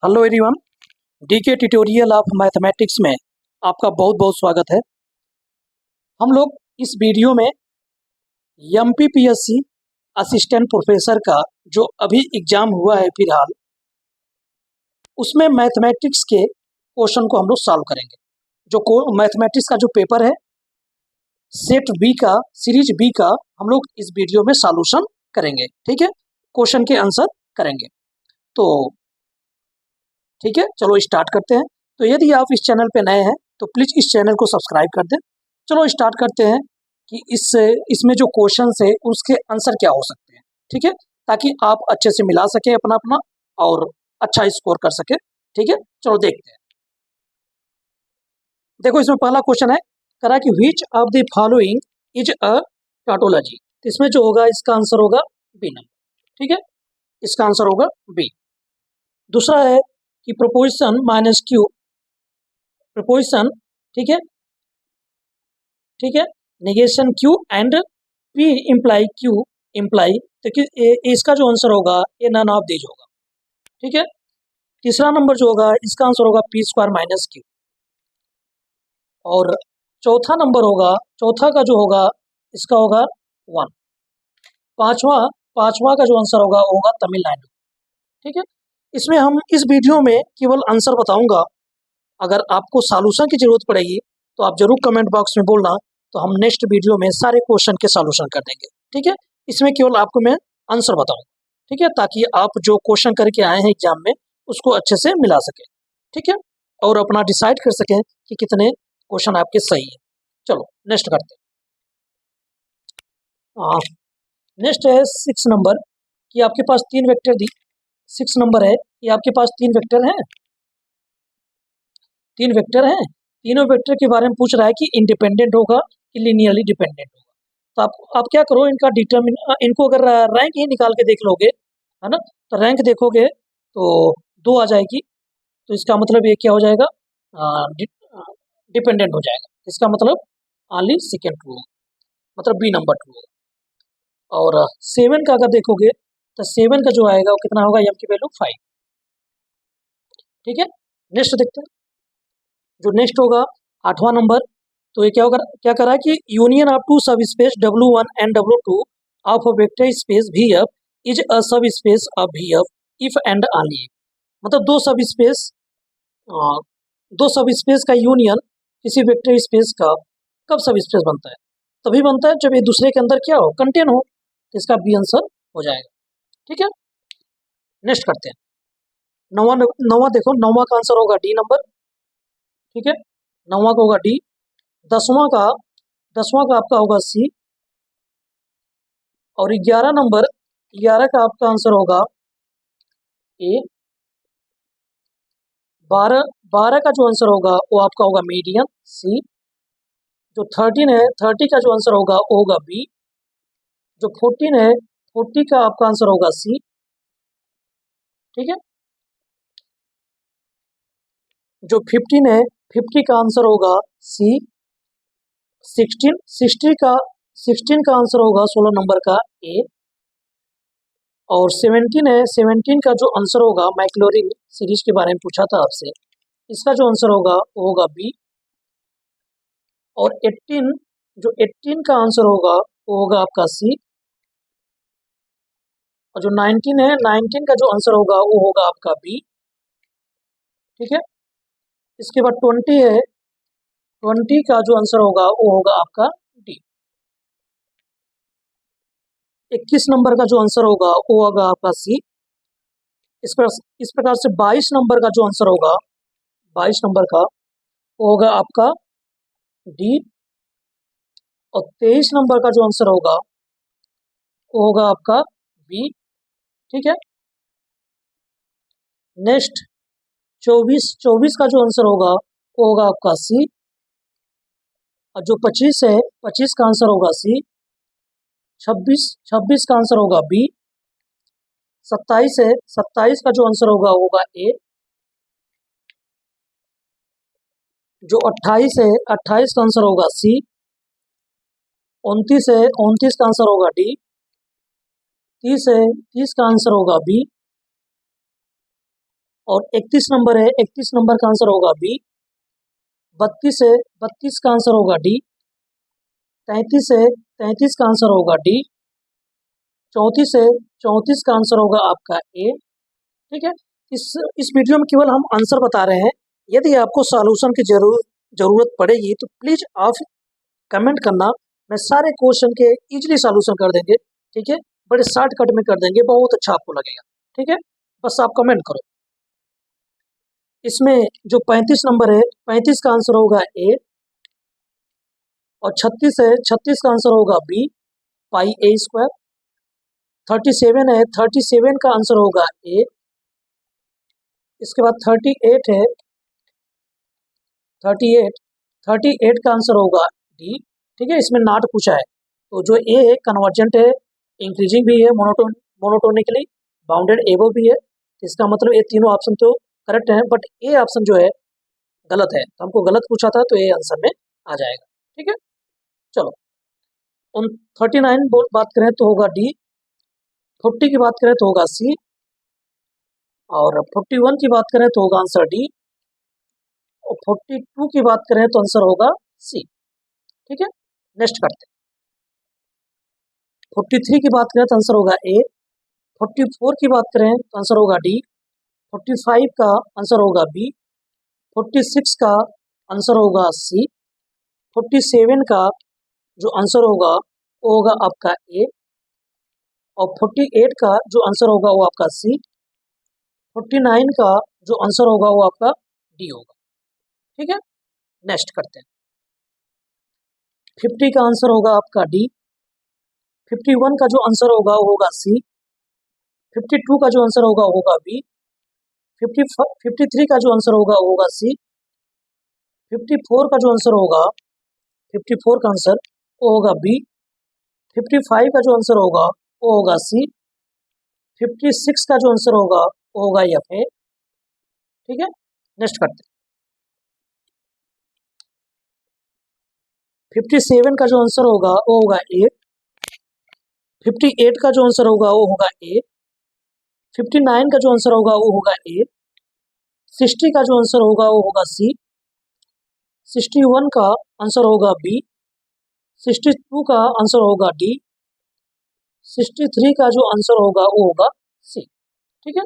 Hello everyone, DK tutorial of mathematics में आपका बहुत बहुत स्वागत है। हम लोग इस वीडियो में एमपीपीएससी असिस्टेंट प्रोफेसर का जो अभी एग्ज़ाम हुआ है फिलहाल, उसमें मैथमेटिक्स के क्वेश्चन को हम लोग सॉल्व करेंगे। जो मैथमेटिक्स का जो पेपर है सेट बी का, सीरीज बी का, हम लोग इस वीडियो में सॉल्यूशन करेंगे। ठीक है, क्वेश्चन के आंसर करेंगे। तो ठीक है, चलो स्टार्ट करते हैं। तो यदि आप इस चैनल पे नए हैं तो प्लीज़ इस चैनल को सब्सक्राइब कर दें। चलो स्टार्ट करते हैं कि इसमें जो क्वेश्चन है उसके आंसर क्या हो सकते हैं। ठीक है, ताकि आप अच्छे से मिला सकें अपना अपना और अच्छा स्कोर कर सकें। ठीक है, चलो देखते हैं। देखो, इसमें पहला क्वेश्चन है, करा कि which of the following is a tautology. तो इसमें जो होगा इसका आंसर होगा बी नंबर। ठीक है, इसका आंसर होगा बी। दूसरा है कि प्रोपोजिशन माइनस क्यू, प्रोपोजिशन, ठीक है, ठीक है, negation Q and P imply Q imply, तो इसका जो आंसर होगा ये नन ऑफ दीज होगा। ठीक है, तीसरा नंबर जो होगा इसका आंसर होगा पी स्क्वायर माइनस क्यू। और चौथा नंबर होगा, चौथा का जो होगा इसका होगा 1। पांचवा का जो आंसर होगा वो होगा तमिलनाडु। ठीक है, इसमें हम इस वीडियो में केवल आंसर बताऊंगा। अगर आपको सॉल्यूशन की जरूरत पड़ेगी तो आप जरूर कमेंट बॉक्स में बोलना, तो हम नेक्स्ट वीडियो में सारे क्वेश्चन के सॉल्यूशन कर देंगे। ठीक है, इसमें केवल आपको मैं आंसर बताऊंगा। ठीक है, ताकि आप जो क्वेश्चन करके आए हैं एग्जाम में उसको अच्छे से मिला सके। ठीक है, और अपना डिसाइड कर सकें कि कितने क्वेश्चन आपके सही है। चलो नेक्स्ट करते हैं। नेक्स्ट है 6 नंबर, कि आपके पास 3 वेक्टर दी। 6 नंबर है कि आपके पास 3 वेक्टर हैं, 3 वेक्टर हैं। तीनों वेक्टर के बारे में पूछ रहा है कि इंडिपेंडेंट होगा कि लीनियरली डिपेंडेंट होगा। तो आप क्या करो, इनको अगर रैंक ही निकाल के देख लोगे, है ना, तो रैंक देखोगे तो 2 आ जाएगी। तो इसका मतलब ये क्या हो जाएगा, डिपेंडेंट हो जाएगा। इसका मतलब ओनली सेकेंड ट्रू होगा, मतलब बी नंबर ट्रू होगा। और 7 का अगर देखोगे तो 7 का जो आएगा वो कितना होगा, एम की वैल्यू 5। ठीक है, नेक्स्ट देखते हैं। जो नेक्स्ट होगा 8वां नंबर, तो ये क्या होगा, क्या करा है कि union of two sub space W1 and W2 of a vector space VF is a sub space of VF if and only. मतलब दो सब स्पेस का यूनियन किसी वेक्टर स्पेस का कब सब स्पेस बनता है, तभी बनता है जब ये दूसरे के अंदर क्या हो, कंटेन हो। तो इसका बी आंसर हो जाएगा। ठीक है, नेक्स्ट करते हैं। नवा देखो, नवा का आंसर होगा डी नंबर। ठीक है, नवा का होगा डी। 10वां का आपका होगा सी। और 11 का आपका आंसर होगा ए। 12 का जो आंसर होगा वो आपका होगा मीडियन सी। जो 13 है, 30 का जो आंसर होगा वो होगा बी। जो 14 है, 40 का आपका आंसर होगा सी। ठीक है, जो 15 है, 50 का आंसर होगा सी। 16 का आंसर होगा 16 नंबर का ए। और 17 है, 17 का जो आंसर होगा, मैक्लोरिन सीरीज के बारे में पूछा था आपसे, इसका जो आंसर होगा वो होगा बी। और 18 का आंसर होगा वो होगा आपका सी। और जो 19 है, 19 का जो आंसर होगा वो होगा आपका बी। ठीक है, इसके बाद 20 है, 20 का जो आंसर होगा वो होगा आपका डी। 21 नंबर का जो आंसर होगा वो होगा आपका सी। इस प्रकार से 22 नंबर का जो आंसर होगा, 22 नंबर का वो होगा आपका डी। और 23 नंबर का जो आंसर होगा वो होगा आपका बी। ठीक है, नेक्स्ट 24 का जो आंसर होगा वो होगा आपका सी। और जो 25 है, 25 का आंसर होगा सी। 26 का आंसर होगा बी। 27 है, 27 का जो आंसर होगा वो होगा ए। जो 28 है, 28 का आंसर होगा सी। 29 है, 29 का आंसर होगा डी। 30 है, 30 का आंसर होगा बी। और 31 नंबर है, 31 नंबर का आंसर होगा बी। 32 है, 32 का आंसर होगा डी। 33 है, 33 का आंसर होगा डी। 34 है, 34 का आंसर होगा आपका ए। ठीक है, इस वीडियो में केवल हम आंसर बता रहे हैं। यदि आपको सॉल्यूशन की जरूरत पड़ेगी तो प्लीज आप कमेंट करना, मैं सारे क्वेश्चन के इजीली सॉल्यूशन कर देंगे। ठीक है, बड़े शॉर्टकट में कर देंगे, बहुत अच्छा आपको लगेगा। ठीक है, बस आप कमेंट करो। इसमें जो 35 नंबर है, 35 का आंसर होगा ए। और 36 है, 36 का आंसर होगा बी, पाई ए स्क्वायर। 37 है, 37 का आंसर होगा ए। इसके बाद 38 है, 38 का आंसर होगा डी। ठीक है, इसमें नॉट पूछा है, तो जो ए है कन्वर्जेंट है, इंक्रीजिंग भी है, मोनोटोनिकली बाउंडेड एबो भी है। तो इसका मतलब ये तीनों ऑप्शन तो करेक्ट है, बट ए ऑप्शन जो है गलत है, तो हमको गलत पूछा था, तो ए आंसर में आ जाएगा। ठीक है, चलो उन 39 बात करें तो होगा डी। 40 की बात करें तो होगा सी। और 41 की बात करें तो होगा आंसर डी। और 42 की बात करें तो आंसर होगा सी। ठीक है, नेक्स्ट करते हैं। 43 की बात करें तो आंसर होगा ए। 44 की बात करें तो आंसर होगा डी। 45 का आंसर होगा बी। 46 का आंसर होगा सी। 47 का जो आंसर होगा वो होगा आपका ए। और 48 का जो आंसर होगा वो आपका सी। 49 का जो आंसर होगा वो आपका डी होगा। ठीक है, नेक्स्ट करते हैं। 50 का आंसर होगा आपका डी। 51 का जो आंसर होगा वो होगा सी। 52 का जो आंसर होगा वो होगा बी। 53 का जो आंसर होगा वो होगा सी। 54 का जो आंसर होगा, 54 का आंसर वो होगा बी। 55 का जो आंसर होगा वो होगा सी। 56 का जो आंसर होगा वो होगा एफ ए। ठीक है, नेक्स्ट करते हैं। 57 का जो आंसर होगा वो होगा ए। 58 का जो आंसर होगा वो होगा ए। 59 का जो आंसर होगा वो होगा ए। 60 का जो आंसर होगा वो होगा सी। 61 का आंसर होगा बी। 62 का आंसर होगा डी। 63 का जो आंसर होगा वो होगा सी। ठीक है,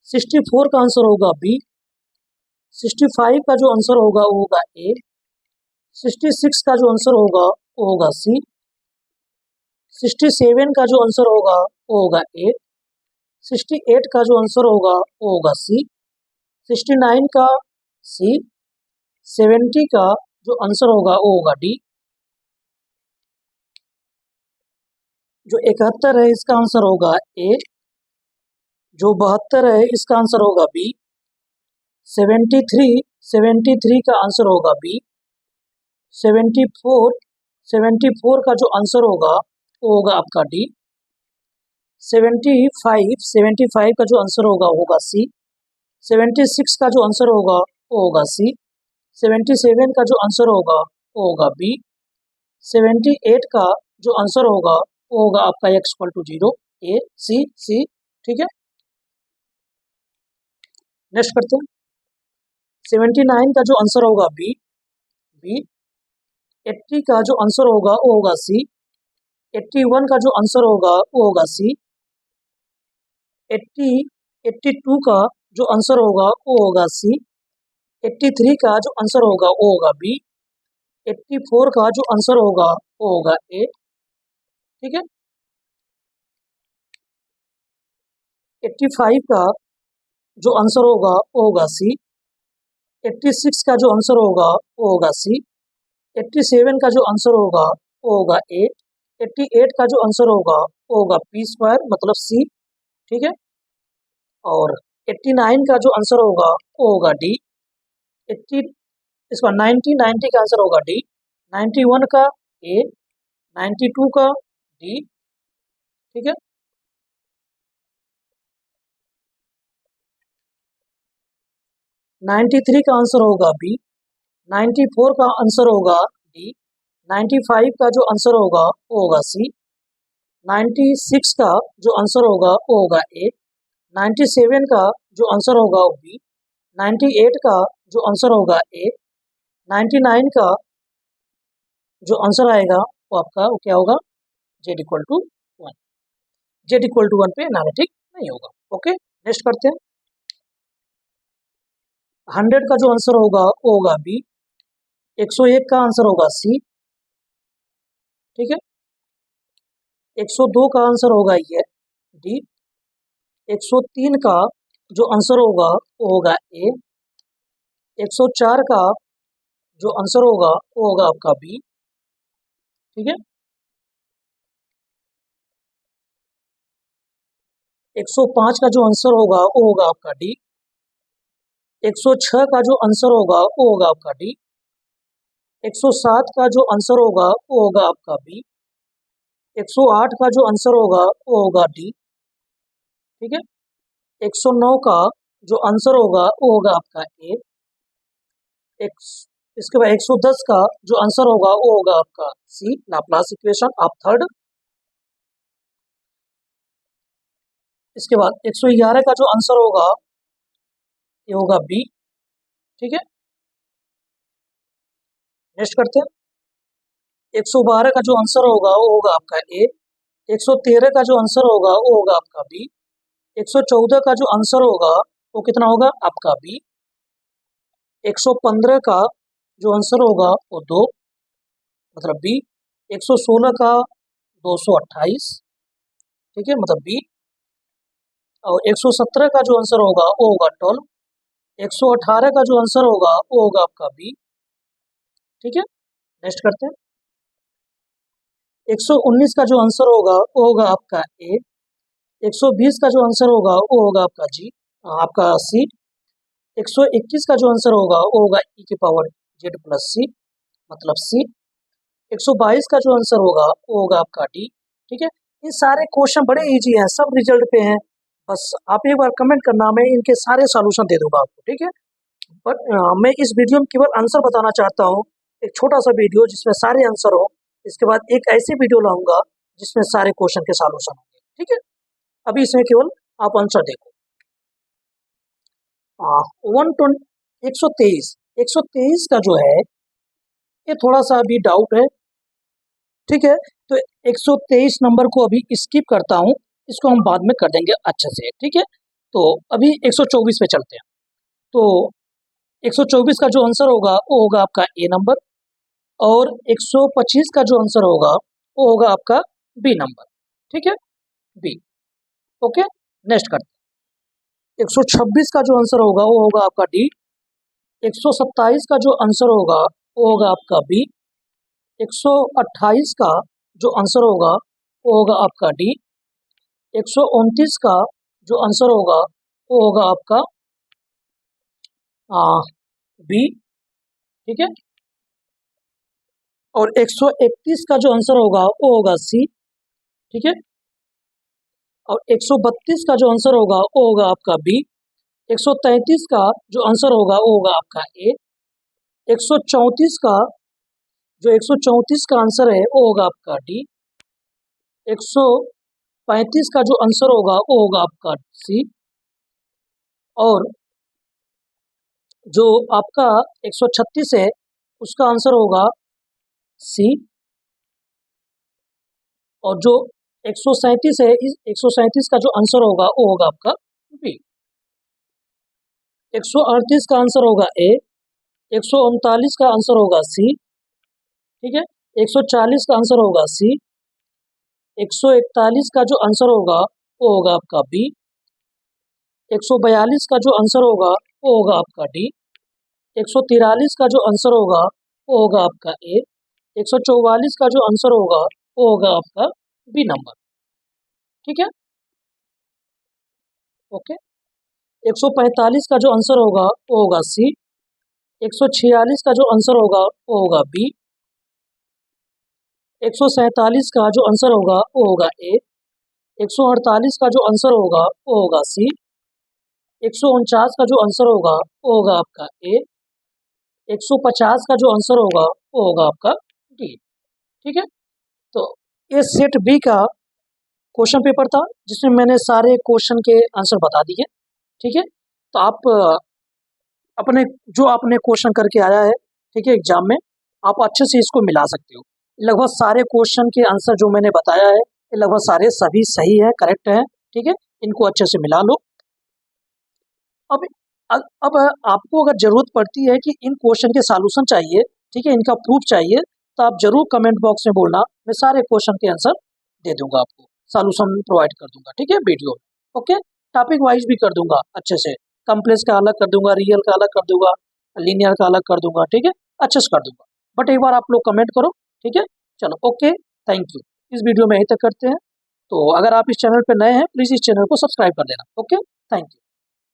64 का आंसर होगा बी। 65 का जो आंसर होगा वो होगा ए। 66 का जो आंसर होगा वो होगा सी। 67 का जो आंसर होगा वो होगा ए। 68 का जो आंसर होगा वो होगा सी। 69 का सी। 70 का जो आंसर होगा वो होगा डी। जो 71 है इसका आंसर होगा ए। जो 72 है इसका आंसर होगा बी। 73 का आंसर होगा बी। 74 का जो आंसर होगा वो होगा आपका डी। 75 का जो आंसर होगा वो होगा सी। 76 का जो आंसर होगा वो होगा सी। 77 का जो आंसर होगा वो होगा बी। 78 का जो आंसर होगा वो होगा आपका x इक्वल टू 0 ए सी सी। ठीक है, नेक्स्ट करते हैं। 79 का जो आंसर होगा बी। 80 का जो आंसर होगा वो होगा सी। 81 का जो आंसर होगा वो होगा सी। 82 का जो आंसर होगा वो होगा सी। 83 का जो आंसर होगा वो होगा बी। 84 का जो आंसर होगा वो होगा ए। ठीक है, 85 का जो आंसर होगा वो होगा सी। 86 का जो आंसर होगा वो होगा सी। 87 का जो आंसर होगा वो होगा ए। 88 का जो आंसर होगा वो होगा पी स्क्वायर मतलब सी। ठीक है, और 89 का जो आंसर होगा वो होगा डी। 80 इसका 90 का आंसर होगा डी। 91 का ए। 92 का डी। ठीक है, 93 का आंसर होगा बी। 94 का आंसर होगा डी। 95 का जो आंसर होगा वो होगा सी। 96 का जो आंसर होगा वो होगा ए। 97 का जो आंसर होगा वो बी, 98 का जो आंसर होगा ए, 99 का जो आंसर आएगा वो आपका वो क्या होगा, z equal to 1। Z equal to 1 पे एनालिटिक नहीं होगा। ओके, नेक्स्ट करते हैं। 100 का जो आंसर होगा वो होगा बी, 101 का आंसर होगा सी, ठीक है, 102 का आंसर होगा ये डी, 103 का जो आंसर होगा वो होगा ए, 104 का जो आंसर होगा वो होगा आपका बी, ठीक है, 105 का जो आंसर होगा वो होगा आपका डी, 106 का जो आंसर होगा वो होगा आपका डी, 107 का जो आंसर होगा वो होगा आपका बी, 108 का जो आंसर होगा वो होगा डी, ठीक है, 109 का जो आंसर होगा वो होगा आपका ए, इसके बाद 110 का जो आंसर होगा वो होगा आपका सी, लाप्लास इक्वेशन आप थर्ड। इसके बाद 111 का जो आंसर होगा ये होगा बी, ठीक है, नेक्स्ट करते हैं। 112 का जो आंसर होगा वो होगा आपका ए, 113 का जो आंसर होगा वो होगा आपका बी, 114 का जो आंसर होगा वो कितना होगा आपका बी, 115 का जो आंसर होगा वो 2 मतलब बी, 116 का 228, ठीक है, मतलब बी, और 117 का जो आंसर होगा वो होगा 12, 118 का जो आंसर होगा वो होगा आपका बी, ठीक है, नेक्स्ट करते हैं। 119 का जो आंसर होगा वो होगा आपका ए, 120 का जो आंसर होगा वो होगा आपका जी, आपका सी, 121 का जो आंसर होगा वो होगा ई की पावर जेड प्लस सी मतलब सी, 122 का जो आंसर होगा वो होगा आपका डी, ठीक है। ये सारे क्वेश्चन बड़े इजी हैं, सब रिजल्ट पे हैं, बस आप एक बार कमेंट करना, मैं इनके सारे सॉल्यूशन दे दूंगा आपको, ठीक है। बट मैं इस वीडियो में केवल आंसर बताना चाहता हूँ, एक छोटा सा वीडियो जिसमें सारे आंसर हो, इसके बाद एक ऐसी वीडियो लाऊंगा जिसमें सारे क्वेश्चन के सॉल्यूशन होंगे, ठीक है। अभी इसमें केवल आप आंसर देखो। 123 का जो है ये थोड़ा सा अभी डाउट है, ठीक है, तो 123 नंबर को अभी स्किप करता हूँ, इसको हम बाद में कर देंगे अच्छे से, ठीक है। तो अभी 124 पे चलते हैं। तो 124 का जो आंसर होगा वो होगा आपका ए नंबर, और 125 का जो आंसर होगा वो होगा आपका बी नंबर, ठीक है, बी। ओके, नेक्स्ट करते हैं। 126 का जो आंसर होगा वो होगा आपका डी, 127 का जो आंसर होगा वो होगा आपका बी, 128 का जो आंसर होगा वो होगा आपका डी, 129 का जो आंसर होगा वो होगा आपका बी, ठीक है, और 131 का जो आंसर होगा वो होगा सी, ठीक है, और 132 का जो आंसर होगा वो होगा आपका बी, 133 का जो आंसर होगा वो होगा आपका ए, 134 का जो 134 का आंसर है वो होगा आपका डी, 135 का जो आंसर होगा वो होगा आपका सी, और जो आपका 136 है उसका आंसर होगा सी, और जो 137 है इस 137 का जो आंसर होगा वो होगा आपका बी, 138 का आंसर होगा ए, 139 का आंसर होगा सी, ठीक है, 140 का आंसर होगा सी, 141 का जो आंसर होगा वो होगा आपका बी, 142 का जो आंसर होगा वो होगा आपका डी, 143 का जो आंसर होगा वो होगा आपका ए, 144 का जो आंसर होगा वो होगा आपका बी नंबर, ठीक है, ओके। 145 का जो आंसर होगा वो होगा सी, 146 का जो आंसर होगा वो होगा बी, 147 का जो आंसर होगा वो होगा ए, 148 का जो आंसर होगा वो होगा सी, 149 का जो आंसर होगा वो होगा आपका ए, 150 का जो आंसर होगा वो होगा आपका डी, ठीक है। तो ये सेट बी का क्वेश्चन पेपर था जिसमें मैंने सारे क्वेश्चन के आंसर बता दिए। ठीक है, तो आप अपने जो आपने क्वेश्चन करके आया है, ठीक है, एग्जाम में आप अच्छे से इसको मिला सकते हो। लगभग सारे क्वेश्चन के आंसर जो मैंने बताया है ये लगभग सारे सभी सही है, करेक्ट है। ठीक है, इनको अच्छे से मिला लो। अब अब आपको अगर ज़रूरत पड़ती है कि इन क्वेश्चन के सॉल्यूशन चाहिए, ठीक है, इनका प्रूफ चाहिए, तो आप ज़रूर कमेंट बॉक्स में बोलना, मैं सारे क्वेश्चन के आंसर दे दूंगा, आपको सॉल्यूशन प्रोवाइड कर दूंगा। ठीक है, वीडियो में। ओके, टॉपिक वाइज भी कर दूंगा अच्छे से, कम्प्लेक्स का अलग कर दूंगा, रियल का अलग कर दूंगा, लीनियर का अलग कर दूंगा। ठीक है, अच्छे से कर दूंगा, बट एक बार आप लोग कमेंट करो। ठीक है, चलो ओके, थैंक यू। इस वीडियो में यहीं तक करते हैं। तो अगर आप इस चैनल पर नए हैं, प्लीज़ इस चैनल को सब्सक्राइब कर देना। Okay, thank you.